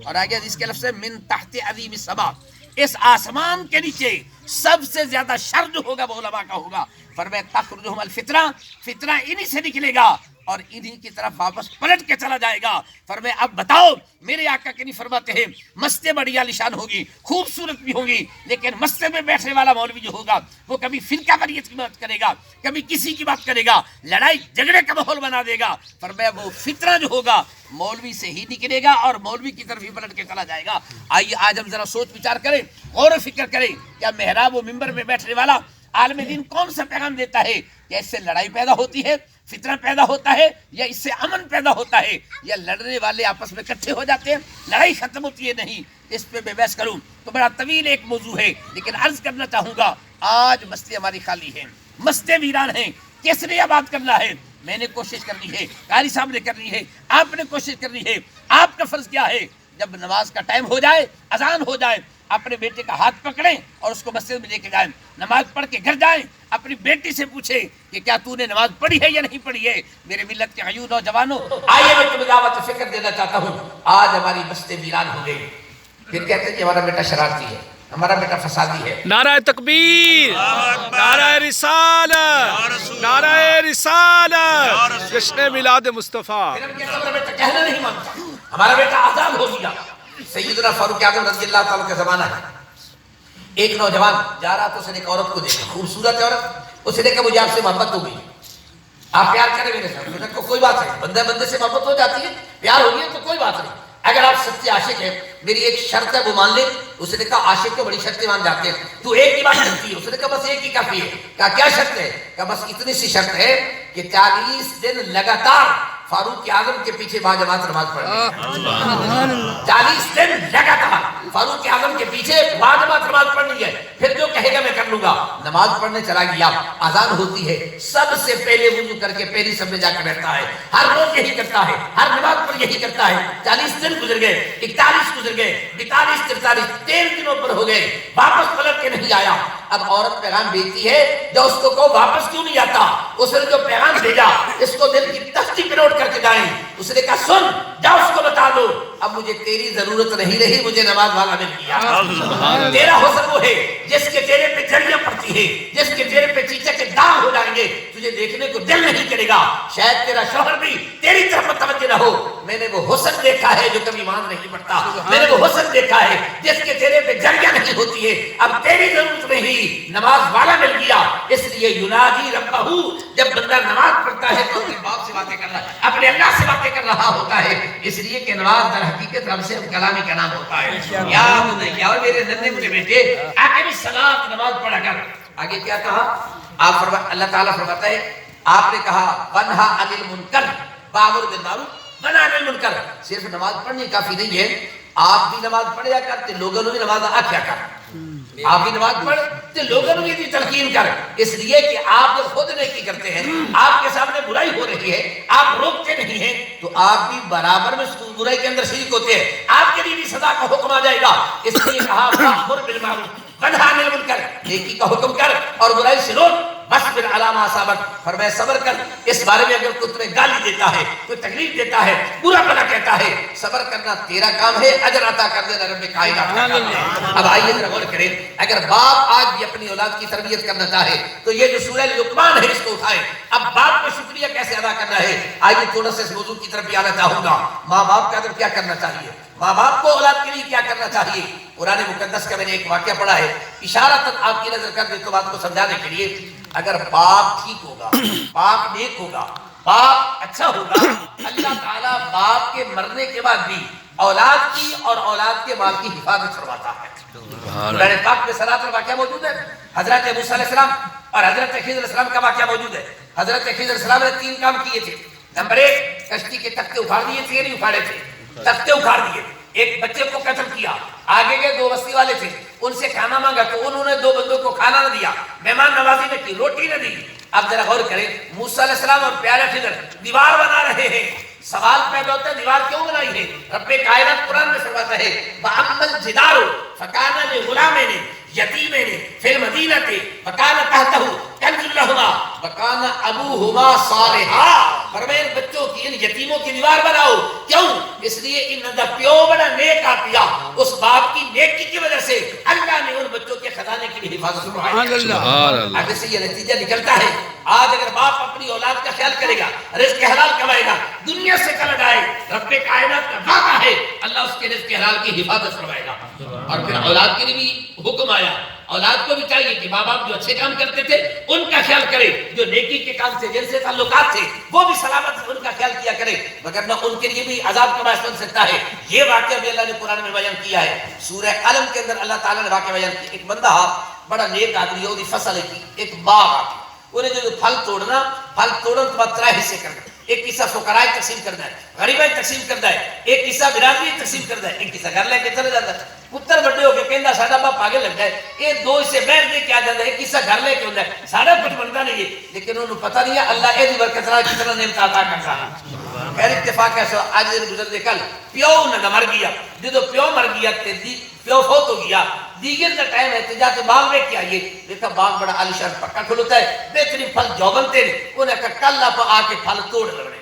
اور آگے اس کے لفظ ہے من تحت عظیم السما، اس آسمان کے نیچے سب سے زیادہ شر جو ہوگا وہ علماء کا ہوگا. فرمایا تخرجہم الفتنہ، فتنہ انہی سے نکلے گا اور انہی کی طرف واپس پلٹ کے چلا جائے گا. فرمایا اب بتاؤ، میرے آقا کے نہیں فرماتے ہیں مسجد بڑی عالیشان ہوگی، خوبصورت بھی ہوگی، لیکن مسجد میں بیٹھنے والا مولوی جو ہوگا وہ کبھی فرقہ واریت کی بات کرے گا، کبھی کسی کی بات کرے گا، لڑائی جھگڑے کا ماحول بنا دے گا. فرمایا وہ فتنہ جو ہوگا مولوی سے ہی نکلے گا اور مولوی کی طرف ہی پلٹ کے چلا جائے گا. آئیے آج ہم ذرا سوچ وچار کریں، غور و فکر کریں، کیا محراب و ممبر میں بیٹھنے والا عالم دین کون سا پیغام دیتا ہے کہ اس سے لڑائی پیدا ہوتی ہے، فتنہ پیدا ہوتا ہے یا اس سے امن پیدا ہوتا ہے یا لڑنے والے آپس میں اکٹھے ہو جاتے ہیں, لڑائی ختم ہوتی ہے نہیں. اس پہ میں بحث کروں تو بڑا طویل ایک موضوع ہے, لیکن عرض کرنا چاہوں گا آج مسجدیں ہماری خالی ہیں, مسجدیں ویران ہیں. کس نے آباد کرنا ہے؟ میں نے کوشش کرنی ہے, قاری صاحب نے کرنی ہے, آپ نے کوشش کرنی ہے. آپ کا فرض کیا ہے؟ جب نماز کا ٹائم ہو جائے, اذان ہو جائے, اپنے بیٹے کا ہاتھ پکڑیں اور اس کو مسجد میں لے کے جائیں. نماز پڑھ کے گھر جائیں, اپنی بیٹی سے پوچھیں کہ کیا تو نے نماز پڑھی ہے یا نہیں پڑھی ہے. میرے ملت کے عیون نوجوانوں, آئیے میں تمہیں دعوت فکر دینا چاہتا ہوں. آج ہماری مسجدیں ویران ہو گئی. پھر کہتے ہیں کہ ہمارا بیٹا شرارتی ہے, ہمارا بیٹا فسادی ہے. نعرہ تکبیر, نعرہ رسالت, نعرہ رسالت, جشن میلاد مصطفیٰ. پھر ہم کہتے ہیں ہمارا بیٹا کہنا نہیں مانتا, ہمارا بیٹا آزاد ہو گیا. سیدنا فاروق اعظم رضی اللہ تعالیٰ کا زمانہ ہے. ایک نوجوان جا رہا تو اس نے ایک عورت کو دیکھا, خوبصورت عورت. اس نے دیکھا مجھے آپ سے محبت ہو گئی, آپ پیار کریں میرے ساتھ. اس نے کہا کوئی بات نہیں, بندے بندے سے محبت ہو جاتی ہے, پیار ہو گیا تو کوئی بات نہیں. اگر آپ سچے عاشق ہیں میری ایک شرط ہے وہ مان لیں. اس نے کہا عاشق کو بڑی شرطیں مان جاتے ہیں, تو ایک ہی بات کرتی ہے. اس نے کہا بس ایک ہی کافی ہے. کہا کیا شرط ہے؟ کہا بس اتنی سی شرط ہے کہ 40 دن لگاتار فاروق اعظم کے پیچھے باجماعت نماز پڑھنی ہے. 40 دن لگاتار فاروق اعظم کے پیچھے باجماعت نماز پڑھنی ہے. پھر جو کہے گا میں کر لوں گا. نماز پڑھنے چلا گیا, اذان ہوتی ہے, سب سے پہلے وضو کر کے پہلی سب میں جا کے بیٹھتا ہے. ہر روز یہی کرتا ہے, ہر نماز پر یہی کرتا ہے. 40 دن گزر گئے, 41 گزر گئے, 42, 43, 13 دنوں پر ہو گئے, واپس پلٹ کے نہیں آیا. اب عورت پیغام بھیجتی ہے, جو اس کو کہو واپس کیوں نہیں آتا. اس نے جو پیغام بھیجا اس کو دل کی تختی پہ نوٹ کر کے جائیں. اس نے کہا سن, جاؤ اس کو بتا دو اب مجھے تیری ضرورت نہیں رہی, مجھے نماز والا مل گیا. تیرا حسن وہ ہے جس کے چہرے پہ جھڑیاں پڑتی ہے, جس کے چہرے پہ چیچے کے داغ ہو جائیں گے, تجھے دیکھنے کو دل نہیں کرے گا. شاید تیرا شوہر بھی تیری طرف متوجہ نہ ہو. میں نے وہ حسن دیکھا ہے جو کبھی مان نہیں پڑتا. میں نے وہ حسن دیکھا ہے جس کے چہرے پہ جھڑیاں نہیں ہوتی ہے. اب تیری ضرورت نہیں, نماز والا مل گیا. اس لیے ینادی ربہو, جب بندہ نماز پڑھتا ہے تو اپنے باپ سے باتیں کر رہا ہے, اپنے اللہ سے باتیں کر رہا ہوتا ہے. اس لیے کہ نماز در حقیقت رب سے کلامی کا نام ہوتا ہے. یا بنیا, اور میرے ننھے مجھے بیٹے آگے بھی صلاۃ نماز پڑھا کر. آگے کیا کہا آپ اللہ تعالیٰ فرماتا ہے, آپ نے کہا ونہا عن المنکر وامر بالمعروف ونہا عن المنکر. صرف نماز پڑھنی کافی نہیں ہے, آپ بھی نماز پڑھیا کرتے, لوگوں نے بھی نماز آکھیا کر. آپ بھی نماز پڑھتے, لوگوں نے بھی تلقین کر. اس لیے کہ آپ جب خود نیکی کرتے ہیں, آپ کے سامنے برائی ہو رہی ہے, آپ روکتے نہیں ہیں, تو آپ بھی برابر میں برائی کے اندر شریک ہوتے ہیں. آپ کے لیے بھی سزا کا حکم آ جائے گا. اس لیے کہا وامر بالمعروف ونہا عن المنکر, نیکی کا حکم کر اور برائی سے روک. واصبر علی ما اصابک, فرمایا صبر کر. اس بارے میں اگر کوئی تمہیں گالی دیتا ہے, کوئی تکلیف دیتا ہے, برا بھلا کہتا ہے, صبر کرنا تیرا کام ہے, اجر عطا کر دینا رب کائنات کا کام ہے. اب آئیے ذرا غور کریں, اگر باپ آج بھی اپنی اولاد کی تربیت کرنا چاہے تو یہ جو سورہ لقمان ہے اس کو اٹھائیں. اب باپ کا شکریہ کیسے ادا کرنا ہے, آئیے تھوڑا سا اس موضوع کی طرف بھی آنا چاہوں گا. ماں باپ کا کیا کرنا چاہیے, ماں باپ کو اولاد کے لیے کیا کرنا چاہیے. قرآن مقدس کا میں نے ایک واقعہ پڑھا ہے, اشارتاً آپ کی نظر کر دے تو بات کو سمجھانے کے لیے. اگر باپ ٹھیک ہوگا, باپ نیک ہوگا, باپ اچھا ہوگا, اللہ تعالیٰ باپ کے مرنے کے بعد بھی اولاد کی اور اولاد کے مال کی حفاظت فرماتا ہے. قرآن پاک میں صلاۃ کا واقعہ موجود ہے. حضرت موسیٰ علیہ السلام اور حضرت خضر علیہ السلام کا واقعہ موجود ہے. حضرت خضر علیہ السلام نے 3 کام کیے تھے. نمبر 1, کشتی کے تختے اکھاڑ دیے تھے, نہیں اکھاڑے تھے, تختے اکھاڑ دیے. ایک بچے کو قتل کیا, آگے کے 2 بستی والے تھے, ان سے کھانا مانگا تو انہوں نے 2 بندوں کو کھانا نہ دیا, مہمان نوازی نہ کی, روٹی نہ دی. اب ذرا غور کریں, موسیٰ علیہ السلام اور پیارے خضر دیوار بنا رہے ہیں. سوال پیدا ہوتا ہے دیوار کیوں بنائی ہے. رب کائنات قرآن میں فرماتا ہے وَأَمَّا الْجِدَارُ فَكَانَ لِغُلَامَيْنِ یتیمین فی المدینہ وَكَانَ تَحْتَهُ کنز لَهُمَا وَكَانَ أَبُوهُمَا صَالِحًا. فرمائے ان بچوں کی, ان یتیموں کی دیوار بناؤ. کیوں؟ اس لیے ان دا پیو بڑا نیک آتیا, اس باپ کی نیکی کی وجہ سے اللہ نے ان بچوں کے خزانے کی بھی حفاظت فرمائی. آگے سے یہ نتیجہ نکلتا ہے, آج اگر باپ اپنی اولاد کا خیال کرے گا, رزق حلال کمائے گا, دنیا سے کل جائے, رب کائنات کا وعدہ ہے اللہ اس کے رزق حلال کی حفاظت فرمائے گا. اور پھر اولاد کے لیے بھی حکم آیا, اولاد کو بھی چاہیے کہ ماں باپ جو اچھے کام کرتے تھے ان کا خیال کرے, جو نیکی کے کام سے جن سے تعلقات تھے وہ بھی سلامت سے ان کا خیال کیا کرے, مگر نہ ان کے لیے بھی عذاب کا باعث بن سکتا ہے. یہ واقعہ بھی اللہ نے قرآن میں بیان کیا ہے. سورہ قلم کے اندر اللہ تعالیٰ نے واقعہ بیان کیا. ایک بندہ بڑا نیک آدمی ہے, وہ فصل کی ایک باغ, انہیں جو پھل توڑنا تو بعد 3 حصے کرنا. ایک حصہ فقراء تقسیم کرنا ہے, غریباں تقسیم کرنا ہے, ایک حصہ برادری تقسیم کرنا ہے, ایک حصہ گھر لے کے چلا جاتا ہے. پتر بڑے ہو کے کہندا ساڈا باپ آگے لگتا ہے, یہ 2 حصے بہن دے کے آ جاتا ہے, ایک حصہ گھر لے کے ہوندا ہے, ساڈا کچھ بنتا نہیں ہے. لیکن انہوں پتہ نہیں ہے اللہ یہ برکت نال کتنا نعمت عطا کرتا ہے. خیر اتفاق ایسا اج دن گزرتے کل پیو نہ مر گیا, جدو پیو مر گیا تے پیو فوت ہو گیا, دیگر کا ٹائم ہے جا کے باغ میں کیا یہ دیکھا باغ بڑا عالیشان پکا کھلوتا ہے, بہترین پھل جو بنتے ہیں. انہیں کہا کل آپ آ کے پھل توڑ لگنے.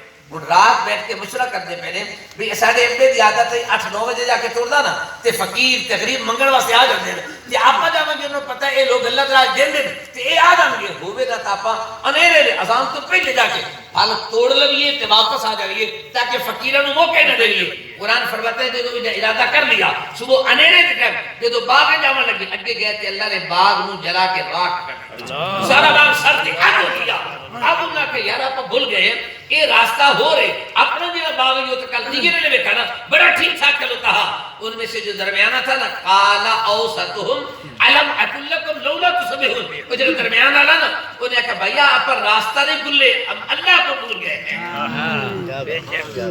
رات بیٹھ کے مشورہ کرتے پہلے بھی ساڑھے ابے دی عادت ہے 8-9 بجے جا کے توڑدا نا تے فقیر تے غریب منگل واسطے آ جاندے نے, تے آپا جاواں گے انہوں پتہ ہے اے لوگ اللہ تعالی دیندے نے تے اے آ جان گے ہوے گا تا آپا انیرے لے اذان تو پہلے جا کے پھل توڑ لئیے تے واپس آ جائیے تاکہ فقیراں نوں موقع نہ دئیے. قرآن فرماتا ہے جدوں ارادہ کر لیا صبح انیرے دے ٹائم جدوں باغ جاواں لگے اگے گئے تے اللہ نے باغ نوں جلا کے راکھ کر دیا, سارا باغ سر تے اگ ہو گیا. اب انہاں کہ یار آپ بھول گئے یہ راستہ ہو رہے اپنا جو باغ جو تو کل دیگر نے دیکھا نا بڑا ٹھیک ٹھاک چلتا ہے. ان میں سے جو درمیانہ تھا نا قال اوسطهم الم اقل لكم لولا تسبحون, وہ جو درمیان والا نا انہیں کہا بھیا آپ پر راستہ نہیں بھولے ہم اللہ کو بھول گئے ہیں.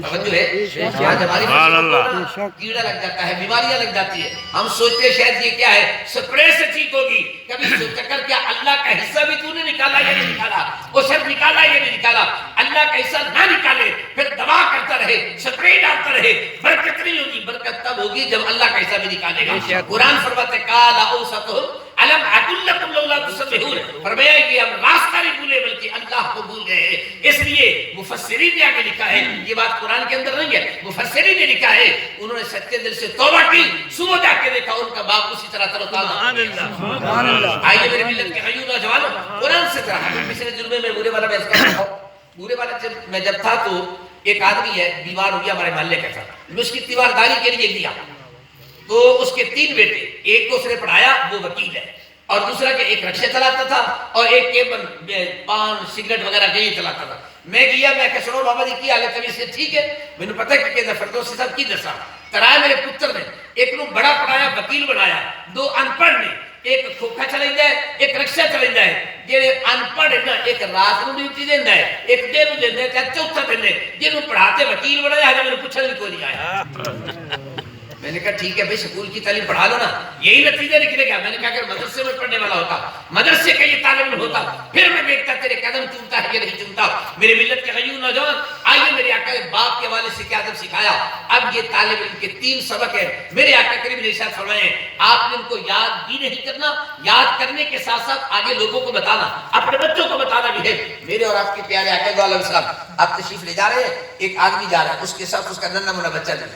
توجہ ہے آج ہماری کیڑا لگ جاتا ہے, بیماریاں لگ جاتی ہے, ہم سوچتے شاید یہ کیا ہے سپرے سے ٹھیک ہوگی, کبھی سوچ کر کیا اللہ کا حصہ بھی تو نے نکالا یا نہیں نکالا, وہ سب نکالا یا نہیں نکالا. اللہ کا حصہ نہ نکالے پھر دوا کرتا رہے سپرے ڈالتا رہے برکت نہیں ہوگی. برکت تب ہوگی جب اللہ کا حصہ بھی نکالے گا. قرآن فرماتے قال اوسطهم الم اقل لكم لولا تسبحون, فرمایا کہ ہم راستہ نہیں بھولے بلکہ اللہ کو بھول گئے ہیں. اس لیے مفسرین نے آگے لکھا ہے, یہ بات قرآن کے اندر نہیں ہے, مفسرین نے لکھا ہے انہوں نے سچے دل سے توبہ کی, صبح جا کے دیکھا ان کا باغ اسی طرح تروتازہ. آئیے میرے ملت کے غیور نوجوانوں, قرآن سے کہا پچھلے جمعے میں بورے والا میں اس کا تھا, بورے والا میں جب تھا تو ایک آدمی ہے بیمار ہو گیا ہمارے محلے کا تھا, میں اس کی تیوارداری کے لیے گیا تو اس کے 3 بیٹے, ایک کو اس نے پڑھایا وہ وکیل ہے, اور دوسرا کہ ایک رکشے چلاتا تھا اور ایک کے پان سگریٹ وغیرہ کے چلاتا تھا. میں گیا میں کہ سنو بابا جی کی حالت ہے سے ٹھیک ہے, میں نے پتہ کہ فردوسی صاحب کی دسا کرایا میرے پتر نے, ایک نو بڑا پڑھایا وکیل بنایا, 2 ان پڑھ نے, ایک کھوکھا چلائندا ہے ایک رکشا چلائندا ہے. جڑے ان پڑھ نا ایک رات نو ڈیوٹی دیندا ہے ایک دن نو دیندا ہے تے چوتھا دن جنوں پڑھاتے وکیل بنایا ہے میرے پوچھنے بھی کوئی نہیں آیا. میں نے کہا ٹھیک ہے بھائی اسکول کی تعلیم پڑھا لو نا, یہی نتیجہ نکلے گا. میں نے کہا اگر مدرسے میں پڑھنے والا ہوتا, مدرسے کا یہ طالب علم ہوتا, پھر میں دیکھتا تیرے قدم چومتا ہے یا نہیں چومتا. میرے ملت کے غیور نوجوان آئیے میرے آقا نے باپ کے حوالے سے کیا ادب سکھایا. اب یہ طالب علم کے 3 سبق ہیں میرے آقا کریم نے ارشاد فرمائے, آپ نے ان کو یاد بھی نہیں کرنا, یاد کرنے کے ساتھ ساتھ آگے لوگوں کو بتانا, اپنے بچوں کو بتانا بھی ہے. میرے اور آپ کے پیارے آقا علیہ السلام آپ تشریف لے جا رہے ہیں, ایک آدمی جا رہا ہے, اس کے ساتھ اس کا ننھا منھا بچہ بھی,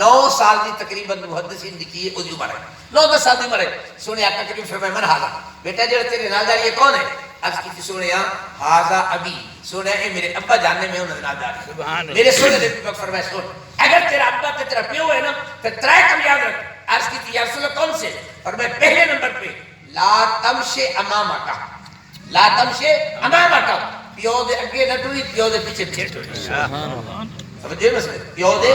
9 سال دی تقریباً محدثین لکھی ہے اس عمر ہے, 9-10 سال دی عمر ہے. سونے آقا کریم فرمائے من حالا, بیٹا جو تیرے نال جا رہی ہے کون ہے؟ عرض کی تھی سونے ہاذا ابی, سونے اے میرے ابا جاننے میں انہوں نے نال جا رہی. میرے سونے نے بھی فرمائے سن اگر تیرا ابا تے تیرا پیو ہے نا پھر 3 کم یاد رکھ. عرض کی تھی یا رسول اللہ کون سے؟ فرمائے پہلے نمبر پہ لا تمشی امامک, لا تمشی امامک, پیو دے اگے نہ ٹوئی پیو دے پیچھے پھر ٹوئی. سمجھے مسئلے, پیو دے